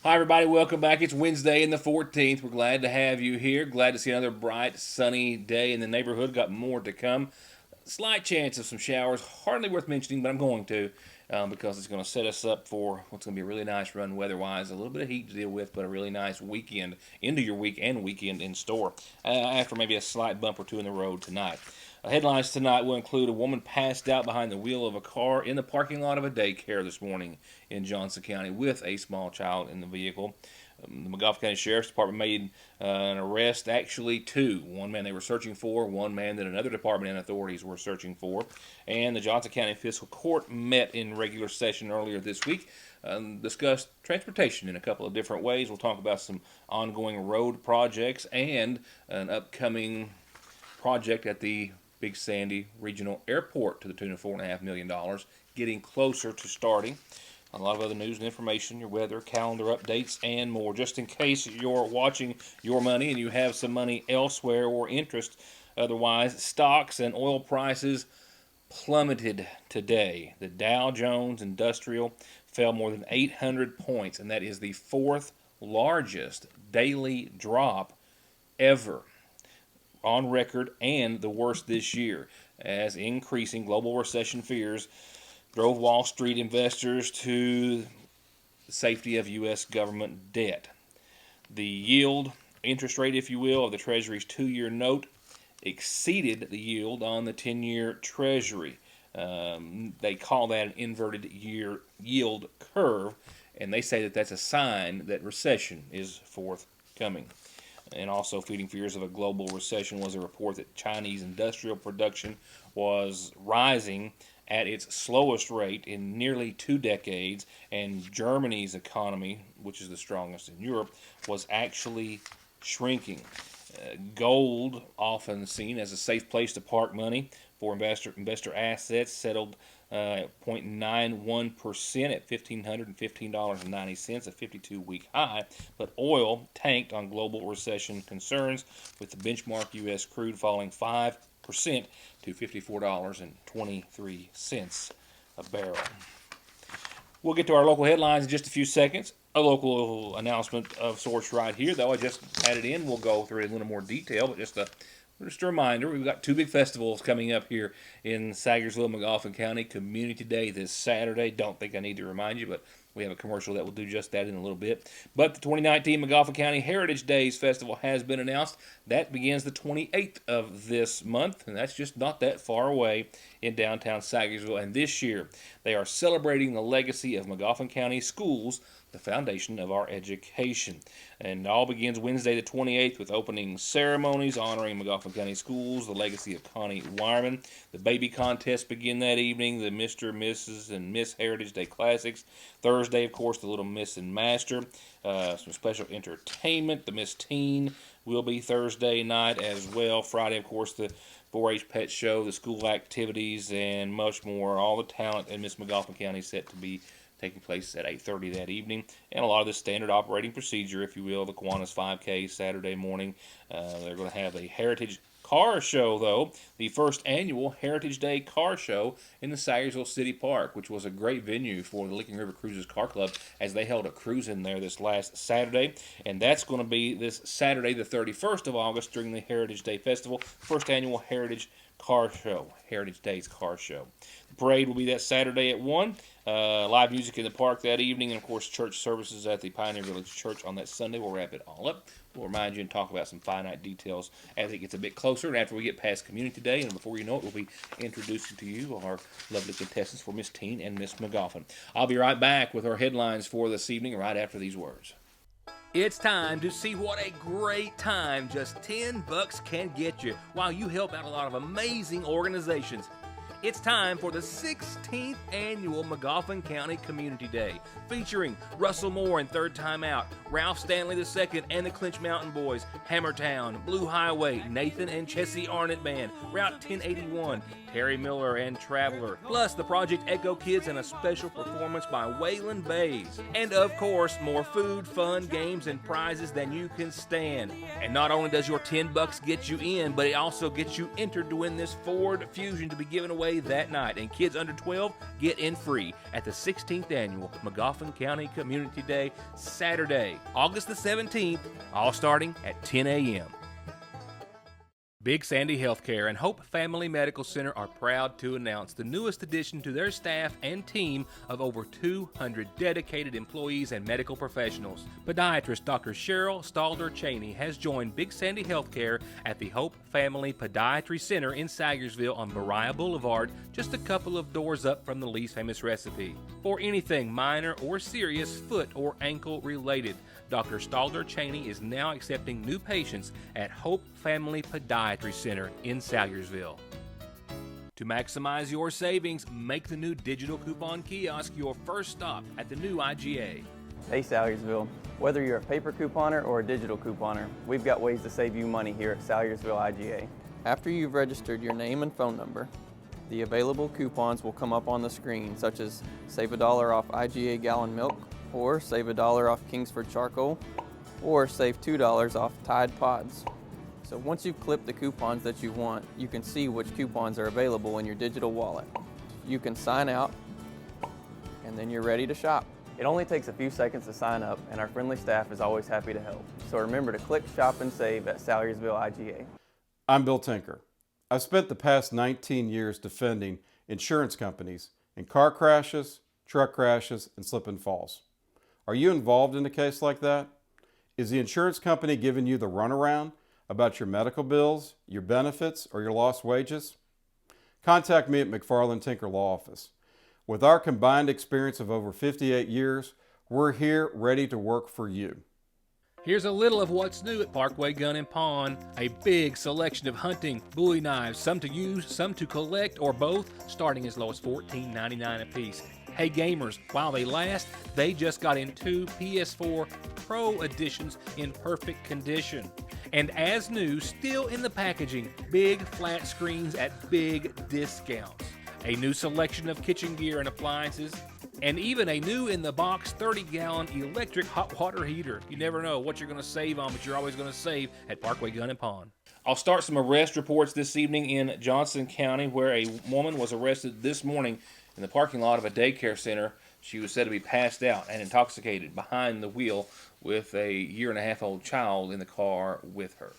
Hi, everybody. Welcome back. It's Wednesday and the 14th. We're glad to have you here. Glad to see another bright, sunny day in the neighborhood. Got more to come. Slight chance of some showers. Hardly worth mentioning, but I'm going to because it's going to set us up for what's going to be a really nice run weather-wise. A little bit of heat to deal with, but a really nice weekend, into your week and weekend in store after maybe a slight bump or two in the road tonight. Headlines tonight will include a woman passed out behind the wheel of a car in the parking lot of a daycare this morning in Johnson County with a small child in the vehicle. The McGoffin County Sheriff's Department made an arrest, actually two. One man they were searching for, one man that another department and authorities were searching for. And the Johnson County Fiscal Court met in regular session earlier this week, discussed transportation in a couple of different ways. We'll talk about some ongoing road projects and an upcoming project at the Big Sandy Regional Airport to the tune of $4.5 million, getting closer to starting. A lot of other news and information, your weather, calendar updates, and more. Just in case you're watching your money and you have some money elsewhere or interest, otherwise, stocks and oil prices plummeted today. The Dow Jones Industrial fell more than 800 points, and that is the fourth largest daily drop ever on record and the worst this year, as increasing global recession fears drove Wall Street investors to the safety of U.S. government debt. The yield, interest rate, if you will, of the Treasury's 2-year note exceeded the yield on the 10-year Treasury. They call that an inverted yield curve, and they say that that's a sign that recession is forthcoming. And also feeding fears of a global recession was a report that Chinese industrial production was rising at its slowest rate in nearly 2 decades, and Germany's economy, which is the strongest in Europe, was actually shrinking. Gold, often seen as a safe place to park money for investor assets, settled at 0.91% at $1,515.90, a 52-week high. But oil tanked on global recession concerns, with the benchmark U.S. crude falling 5% to $54.23 a barrel. We'll get to our local headlines in just a few seconds. A local announcement of sorts right here, though I just had it in. We'll go through it in a little more detail, but just a reminder, we've got 2 big festivals coming up here in Sagersville, McGoffin County. Community Day this Saturday. Don't think I need to remind you, but we have a commercial that will do just that in a little bit. But the 2019 McGoffin County Heritage Days Festival has been announced. That begins the 28th of this month, and that's just not that far away in downtown Sagersville. And this year, they are celebrating the legacy of McGoffin County schools, the foundation of our education. And it all begins Wednesday the 28th with opening ceremonies honoring McGoffin County schools, the legacy of Connie Wireman. The baby contests begin that evening, the Mr., Mrs., and Miss Heritage Day Classics. Thursday, of course, the Little Miss and Master. Some special entertainment. The Miss Teen will be Thursday night as well. Friday, of course, the 4-H Pet Show, the school activities, and much more. All the talent in Miss McGoffin County set to be taking place at 8:30 that evening, and a lot of the standard operating procedure, if you will. The Kiwanis 5K Saturday morning. They're going to have a Heritage Car Show, though, the first annual Heritage Day Car Show in the Sagersville City Park, which was a great venue for the Licking River Cruises Car Club, as they held a cruise in there this last Saturday. And that's going to be this Saturday, the 31st of August, during the Heritage Day Festival, first annual Heritage Car Show, Heritage Days Car Show. The parade will be that Saturday at 1. Live music in the park that evening, and of course church services at the Pioneer Village Church on that Sunday. We'll wrap it all up. We'll remind you and talk about some finite details as it gets a bit closer, and after we get past Community Day, and before you know it, we'll be introducing to you our lovely contestants for Miss Teen and Miss McGoffin. I'll be right back with our headlines for this evening right after these words. It's time to see what a great time just $10 can get you while you help out a lot of amazing organizations. It's time for the 16th annual McGoffin County Community Day, featuring Russell Moore and Third Time Out, Ralph Stanley II and the Clinch Mountain Boys, Hammertown, Blue Highway, Nathan and Chessie Arnott Band, Route 1081, Harry Miller and Traveler, plus the Project Echo Kids and a special performance by Waylon Bays. And of course, more food, fun, games, and prizes than you can stand. And not only does your $10 get you in, but it also gets you entered to win this Ford Fusion to be given away that night. And kids under 12 get in free at the 16th Annual Magoffin County Community Day, Saturday, August the 17th, all starting at 10 a.m. Big Sandy Healthcare and Hope Family Medical Center are proud to announce the newest addition to their staff and team of over 200 dedicated employees and medical professionals. Podiatrist Dr. Cheryl Stalder-Cheney has joined Big Sandy Healthcare at the Hope Family Podiatry Center in Sayersville on Beriah Boulevard, just a couple of doors up from the least famous recipe. For anything minor or serious foot or ankle related, Dr. Stalder-Cheney is now accepting new patients at Hope Family Podiatry Center in Sayersville. To maximize your savings, make the new digital coupon kiosk your first stop at the new IGA. Hey Salyersville, whether you're a paper couponer or a digital couponer, we've got ways to save you money here at Salyersville IGA. After you've registered your name and phone number, the available coupons will come up on the screen, such as save $1 off IGA gallon milk, or save $1 off Kingsford charcoal, or save $2 off Tide Pods. So once you've clipped the coupons that you want, you can see which coupons are available in your digital wallet. You can sign out, and then you're ready to shop. It only takes a few seconds to sign up, and our friendly staff is always happy to help. So remember to click Shop and Save at Salyersville IGA. I'm Bill Tinker. I've spent the past 19 years defending insurance companies in car crashes, truck crashes, and slip and falls. Are you involved in a case like that? Is the insurance company giving you the runaround about your medical bills, your benefits, or your lost wages? Contact me at McFarland Tinker Law Office. With our combined experience of over 58 years, we're here ready to work for you. Here's a little of what's new at Parkway Gun and Pawn. A big selection of hunting, bowie knives, some to use, some to collect, or both, starting as low as $14.99 a piece. Hey gamers, while they last, they just got in 2 PS4 Pro editions in perfect condition. And as new, still in the packaging, big flat screens at big discounts. A new selection of kitchen gear and appliances, and even a new in-the-box 30-gallon electric hot water heater. You never know what you're going to save on, but you're always going to save at Parkway Gun and Pawn. I'll start some arrest reports this evening in Johnson County, where a woman was arrested this morning in the parking lot of a daycare center. She was said to be passed out and intoxicated behind the wheel with a year-and-a-half-old child in the car with her.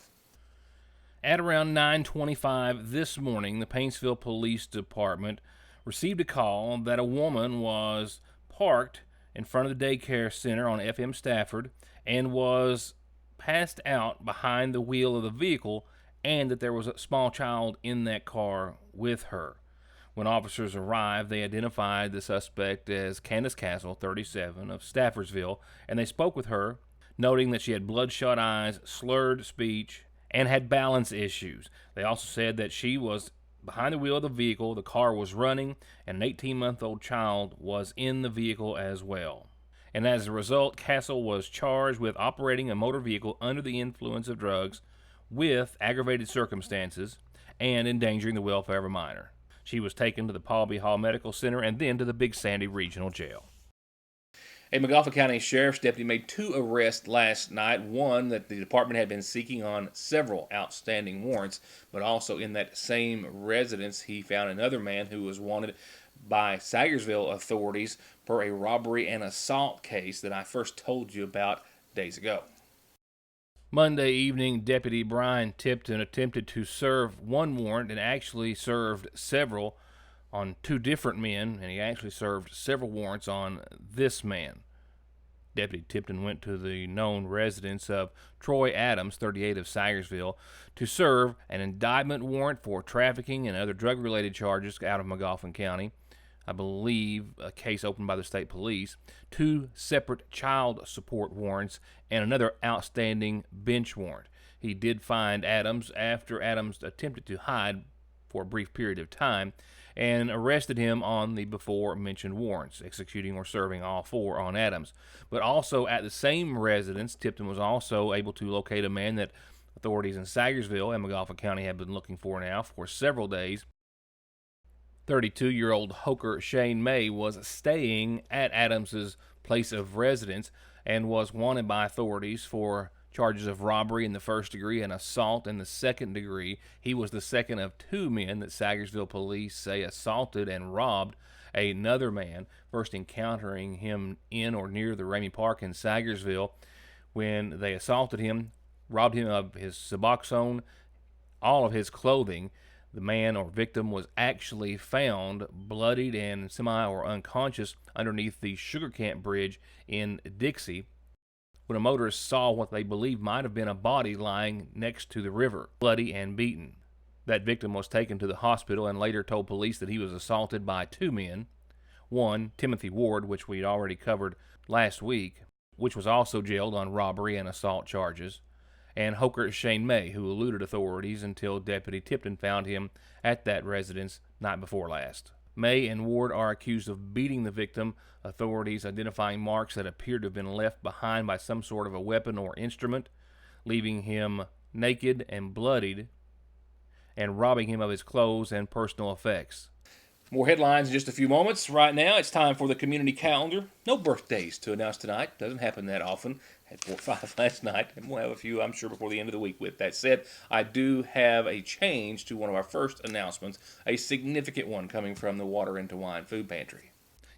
At around 9:25 this morning, the Paintsville Police Department received a call that a woman was parked in front of the daycare center on FM Stafford and was passed out behind the wheel of the vehicle, and that there was a small child in that car with her. When officers arrived, they identified the suspect as Candace Castle, 37, of Staffordsville, and they spoke with her, noting that she had bloodshot eyes, slurred speech, and had balance issues. They also said that she was behind the wheel of the vehicle, the car was running, and an 18-month-old child was in the vehicle as well. And as a result, Castle was charged with operating a motor vehicle under the influence of drugs with aggravated circumstances and endangering the welfare of a minor. She was taken to the Palby Hall Medical Center and then to the Big Sandy Regional Jail. A Magoffin County Sheriff's deputy made 2 arrests last night. One that the department had been seeking on several outstanding warrants, but also in that same residence he found another man who was wanted by Sayersville authorities for a robbery and assault case that I first told you about days ago. Monday evening, Deputy Brian Tipton attempted to serve one warrant and actually served several on 2 different men, and he actually served several warrants on this man. Deputy Tipton went to the known residence of Troy Adams, 38, of Sayersville, to serve an indictment warrant for trafficking and other drug-related charges out of Magoffin County. I believe a case opened by the state police, 2 separate child support warrants, and another outstanding bench warrant. He did find Adams after Adams attempted to hide for a brief period of time, and arrested him on the before-mentioned warrants, executing or serving all 4 on Adams. But also at the same residence, Tipton was also able to locate a man that authorities in Sayersville and Magoffin County have been looking for now for several days. 32-year-old Hoker Shane May was staying at Adams's place of residence and was wanted by authorities for charges of robbery in the first degree and assault in the second degree. He was the second of two men that Sagersville police say assaulted and robbed another man, first encountering him in or near the Ramey Park in Sagersville. When they assaulted him, robbed him of his Suboxone, all of his clothing. The man or victim was actually found bloodied and semi or unconscious underneath the Sugar Camp Bridge in Dixie when a motorist saw what they believed might have been a body lying next to the river, bloody and beaten. That victim was taken to the hospital and later told police that he was assaulted by two men. One, Timothy Ward, which we'd already covered last week, which was also jailed on robbery and assault charges, and Hoker Shane May, who eluded authorities until Deputy Tipton found him at that residence night before last. May and Ward are accused of beating the victim, authorities identifying marks that appear to have been left behind by some sort of a weapon or instrument, leaving him naked and bloodied, and robbing him of his clothes and personal effects. More headlines in just a few moments. Right now, it's time for the community calendar. No birthdays to announce tonight. Doesn't happen that often. Had 4 or 5 last night, and we'll have a few, I'm sure, before the end of the week. With that said, I do have a change to one of our first announcements, a significant one coming from the Water into Wine Food Pantry.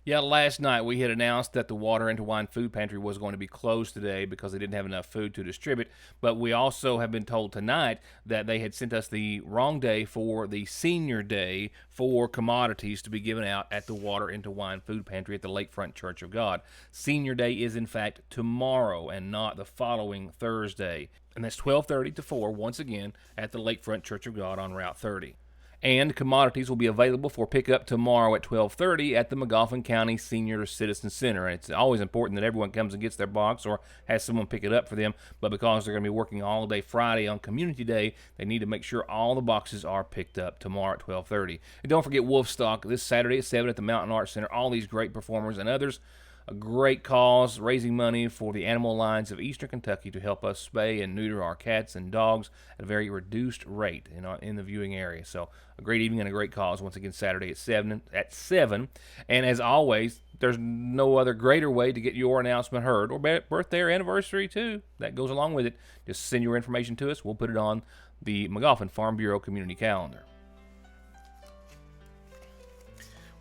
Yeah, last night we had announced that the Water into Wine Food Pantry was going to be closed today because they didn't have enough food to distribute. But we also have been told tonight that they had sent us the wrong day for the senior day for commodities to be given out at the Water into Wine Food Pantry at the Lakefront Church of God. Senior day is, in fact, tomorrow and not the following Thursday. And that's 12:30 to 4, once again, at the Lakefront Church of God on Route 30. And commodities will be available for pickup tomorrow at 12:30 at the Magoffin County Senior Citizen Center. And it's always important that everyone comes and gets their box or has someone pick it up for them. But because they're going to be working all day Friday on Community Day, they need to make sure all the boxes are picked up tomorrow at 12:30. And don't forget Wolfstock this Saturday at 7 at the Mountain Arts Center. All these great performers and others. A great cause, raising money for the Animal Alliance of Eastern Kentucky to help us spay and neuter our cats and dogs at a very reduced rate in the viewing area. So a great evening and a great cause once again Saturday at 7. And as always, there's no other greater way to get your announcement heard, or birthday or anniversary too. That goes along with it. Just send your information to us. We'll put it on the Magoffin Farm Bureau community calendar.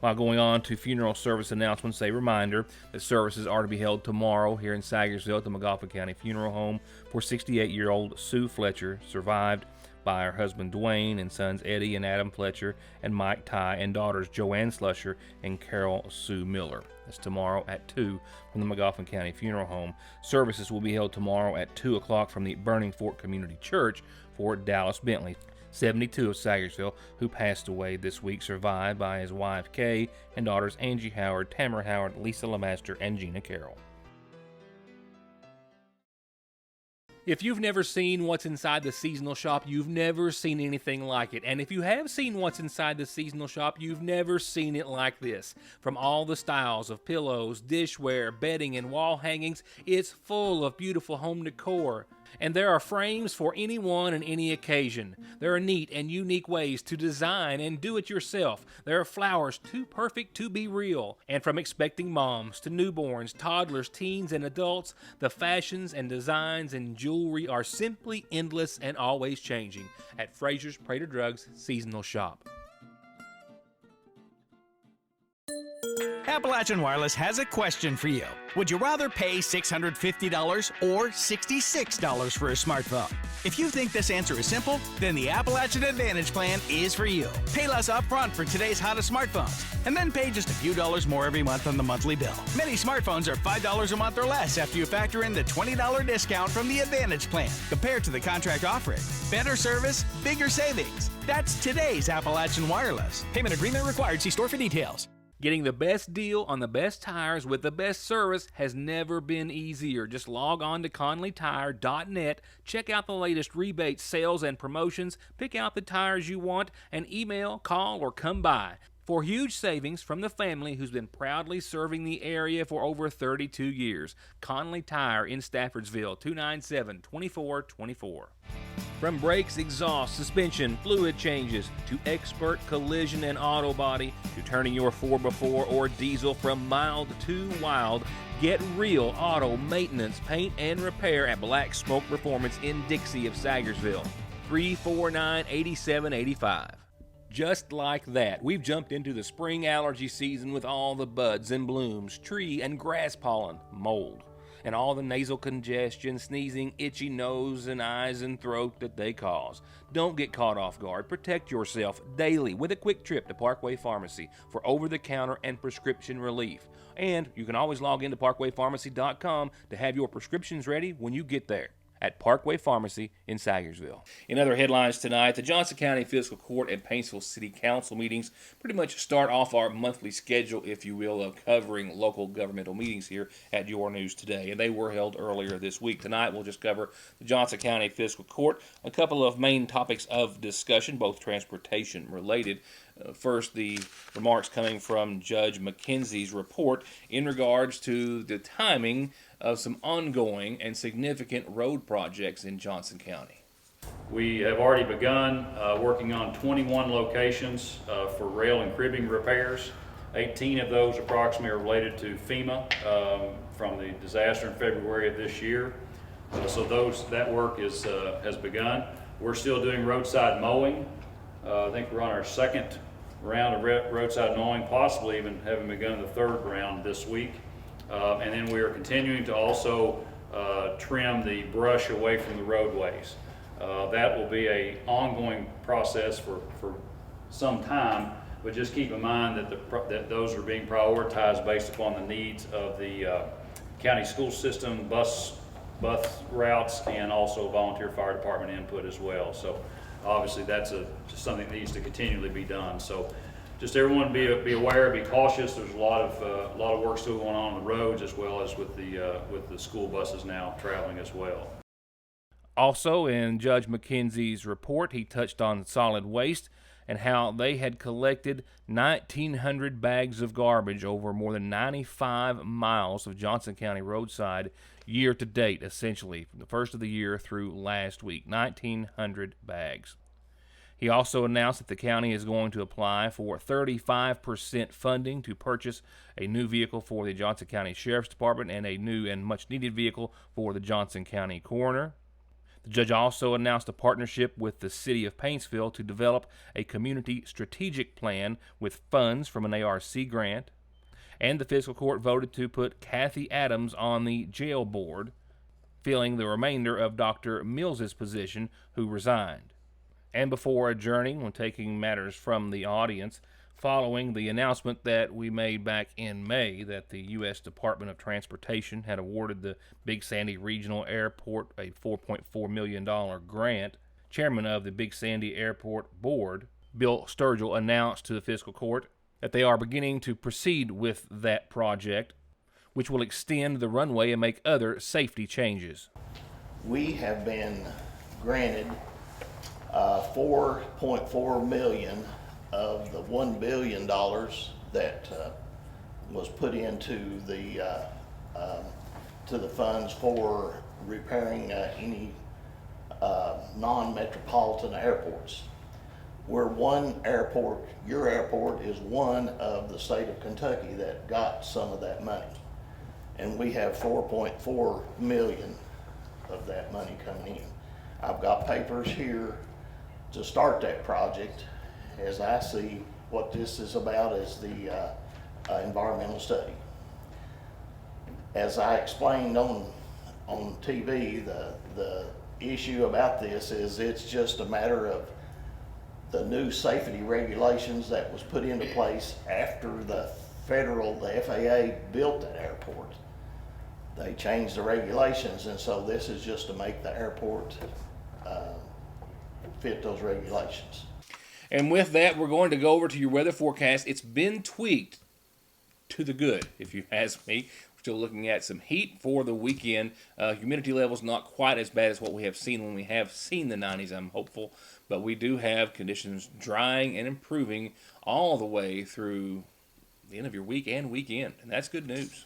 While going on to funeral service announcements, a reminder that services are to be held tomorrow here in Sagersville at the Magoffin County Funeral Home for 68-year-old Sue Fletcher, survived by her husband Dwayne and sons Eddie and Adam Fletcher and Mike Ty and daughters Joanne Slusher and Carol Sue Miller. That's tomorrow at 2 from the Magoffin County Funeral Home. Services will be held tomorrow at 2 o'clock from the Burning Fork Community Church for Dallas Bentley, 72 of Sagersville, who passed away this week, survived by his wife Kay and daughters Angie Howard, Tamara Howard, Lisa Lemaster, and Gina Carroll. If you've never seen what's inside the seasonal shop, you've never seen anything like it. And if you have seen what's inside the seasonal shop, you've never seen it like this. From all the styles of pillows, dishware, bedding, and wall hangings, it's full of beautiful home decor. And there are frames for anyone and any occasion. There are neat and unique ways to design and do it yourself. There are flowers too perfect to be real. And from expecting moms to newborns, toddlers, teens, and adults, the fashions and designs and jewelry are simply endless and always changing at Fraser's Prater Drugs Seasonal Shop. Appalachian Wireless has a question for you. Would you rather pay $650 or $66 for a smartphone? If you think this answer is simple, then the Appalachian Advantage plan is for you. Pay less upfront for today's hottest smartphones, and then pay just a few dollars more every month on the monthly bill. Many smartphones are $5 a month or less after you factor in the $20 discount from the Advantage plan, compared to the contract offering. Better service, bigger savings. That's today's Appalachian Wireless. Payment agreement required. See store for details. Getting the best deal on the best tires with the best service has never been easier. Just log on to ConleyTire.net, check out the latest rebates, sales, and promotions, pick out the tires you want, and email, call, or come by. For huge savings from the family who's been proudly serving the area for over 32 years. Conley Tire in Staffordsville, 297-2424. From brakes, exhaust, suspension, fluid changes, to expert collision and auto body, to turning your 4x4 or diesel from mild to wild, get real auto maintenance, paint, and repair at Black Smoke Performance in Dixie of Sagersville, 349-8785. Just like that, we've jumped into the spring allergy season with all the buds and blooms, tree and grass pollen, mold, and all the nasal congestion, sneezing, itchy nose and eyes and throat that they cause. Don't get caught off guard. Protect yourself daily with a quick trip to Parkway Pharmacy for over-the-counter and prescription relief. And you can always log into parkwaypharmacy.com to have your prescriptions ready when you get there at Parkway Pharmacy in Sagersville. In other headlines tonight, the Johnson County Fiscal Court and Paintsville City Council meetings pretty much start off our monthly schedule, if you will, of covering local governmental meetings here at Your News Today. And they were held earlier this week. Tonight we'll just cover the Johnson County Fiscal Court, a couple of main topics of discussion, both transportation related. First, the remarks coming from Judge McKenzie's report in regards to the timing of some ongoing and significant road projects in Johnson County. We have already begun working on 21 locations for rail and cribbing repairs. 18 of those approximately are related to FEMA from the disaster in February of this year. So that work has begun. We're still doing roadside mowing. I think we're on our second round of roadside mowing, possibly even having begun the third round this week. And then we are continuing to also trim the brush away from the roadways. That will be an ongoing process for some time, but just keep in mind that those are being prioritized based upon the needs of the county school system, bus routes, and also volunteer fire department input as well. So obviously that's just something that needs to continually be done. So just everyone be aware, be cautious. There's a lot of work still going on the roads, as well as with the school buses now traveling as well. Also, in Judge McKenzie's report, he touched on solid waste and how they had collected 1,900 bags of garbage over more than 95 miles of Johnson County roadside year to date, essentially, from the first of the year through last week, 1,900 bags. He also announced that the county is going to apply for 35% funding to purchase a new vehicle for the Johnson County Sheriff's Department and a new and much-needed vehicle for the Johnson County Coroner. The judge also announced a partnership with the City of Paintsville to develop a community strategic plan with funds from an ARC grant. And the fiscal court voted to put Kathy Adams on the jail board, filling the remainder of Dr. Mills's position, who resigned. And before adjourning, when taking matters from the audience, following the announcement that we made back in May that the U.S. Department of Transportation had awarded the Big Sandy Regional Airport a $4.4 million grant, chairman of the Big Sandy Airport Board, Bill Sturgill, announced to the fiscal court that they are beginning to proceed with that project, which will extend the runway and make other safety changes. We have been granted $4.4 million of the $1 billion that was put into the funds for repairing any non-metropolitan airports. We're one airport, your airport is one of the state of Kentucky that got some of that money. And we have $4.4 million of that money coming in. I've got papers here to start that project. As I see, what this is about is the environmental study. As I explained on TV, the issue about this is it's just a matter of the new safety regulations that was put into place after the FAA built that airport. They changed the regulations, and so this is just to make the airport fit those regulations. And with that, we're going to go over to your weather forecast. It's been tweaked to the good, if you ask me. We're still looking at some heat for the weekend. Humidity levels not quite as bad as what we have seen when we have seen the 90s, I'm hopeful. But we do have conditions drying and improving all the way through the end of your week and weekend. And that's good news.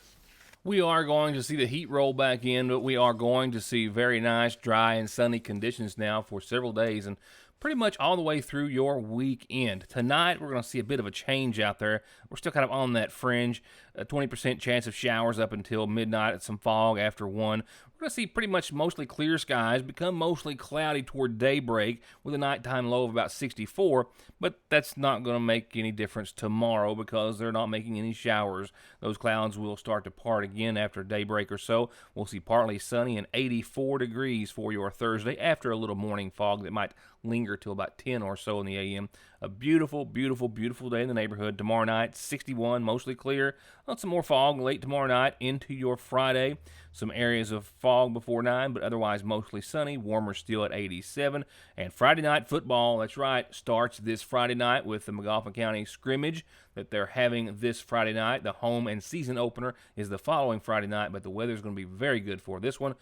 We are going to see the heat roll back in, but we are going to see very nice, dry, and sunny conditions now for several days and pretty much all the way through your weekend. Tonight, we're going to see a bit of a change out there. We're still kind of on that fringe, a 20% chance of showers up until midnight and some fog after 1. We're going to see pretty much mostly clear skies become mostly cloudy toward daybreak with a nighttime low of about 64, but that's not going to make any difference tomorrow because they're not making any showers. Those clouds will start to part again after daybreak or so. We'll see partly sunny and 84 degrees for your Thursday after a little morning fog that might linger till about 10 or so in the a.m. A beautiful, beautiful, beautiful day in the neighborhood. Tomorrow night, 61, mostly clear. Some more fog late tomorrow night into your Friday. Some areas of fog before 9, but otherwise mostly sunny. Warmer still at 87. And Friday night football, that's right, starts this Friday night with the McGoffin County scrimmage that they're having this Friday night. The home and season opener is the following Friday night, but the weather's going to be very good for this one.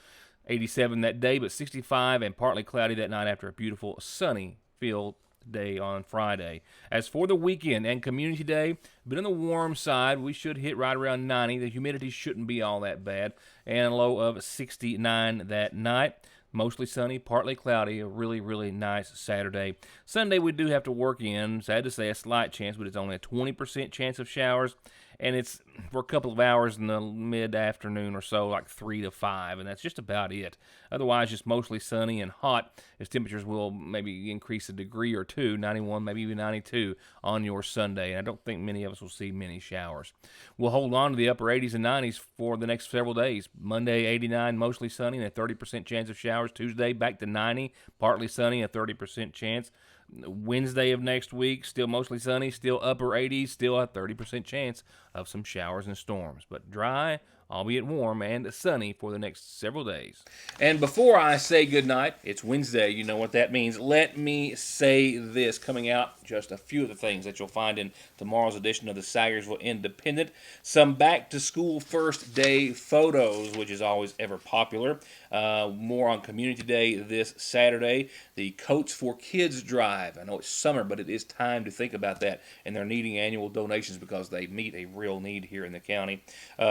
87 that day, but 65 and partly cloudy that night after a beautiful sunny field day on Friday. As for the weekend and Community Day, a bit on the warm side. We should hit right around 90. The humidity shouldn't be all that bad. And a low of 69 that night. Mostly sunny, partly cloudy, a really, really nice Saturday. Sunday we do have to work in, sad to say, a slight chance, but it's only a 20% chance of showers. And it's for a couple of hours in the mid-afternoon or so, like 3 to 5, and that's just about it. Otherwise, just mostly sunny and hot, as temperatures will maybe increase a degree or two, 91, maybe even 92 on your Sunday. And I don't think many of us will see many showers. We'll hold on to the upper 80s and 90s for the next several days. Monday, 89, mostly sunny, and a 30% chance of showers. Tuesday, back to 90, partly sunny, a 30% chance. Wednesday of next week, still mostly sunny, still upper 80s, still a 30% chance of some showers and storms. But dry, albeit warm, and sunny for the next several days. And before I say goodnight, it's Wednesday, you know what that means. Let me say this, coming out, just a few of the things that you'll find in tomorrow's edition of the Salyersville Independent. Some back-to-school first day photos, which is always ever popular. More on Community Day this Saturday. The Coats for Kids Drive. I know it's summer, but it is time to think about that. And they're needing annual donations because they meet a real need here in the county. The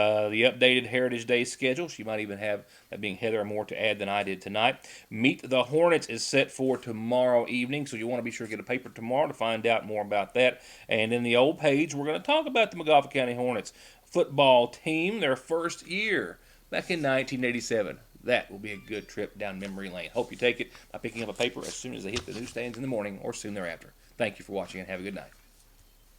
updated Heritage Day schedule. She might even have, that being Heather, more to add than I did tonight. Meet the Hornets is set for tomorrow evening, so you want to be sure to get a paper tomorrow to find out more about that. And in the old page, we're going to talk about the McGoffin County Hornets football team, their first year back in 1987. That will be a good trip down memory lane. Hope you take it by picking up a paper as soon as they hit the newsstands in the morning or soon thereafter. Thank you for watching and have a good night.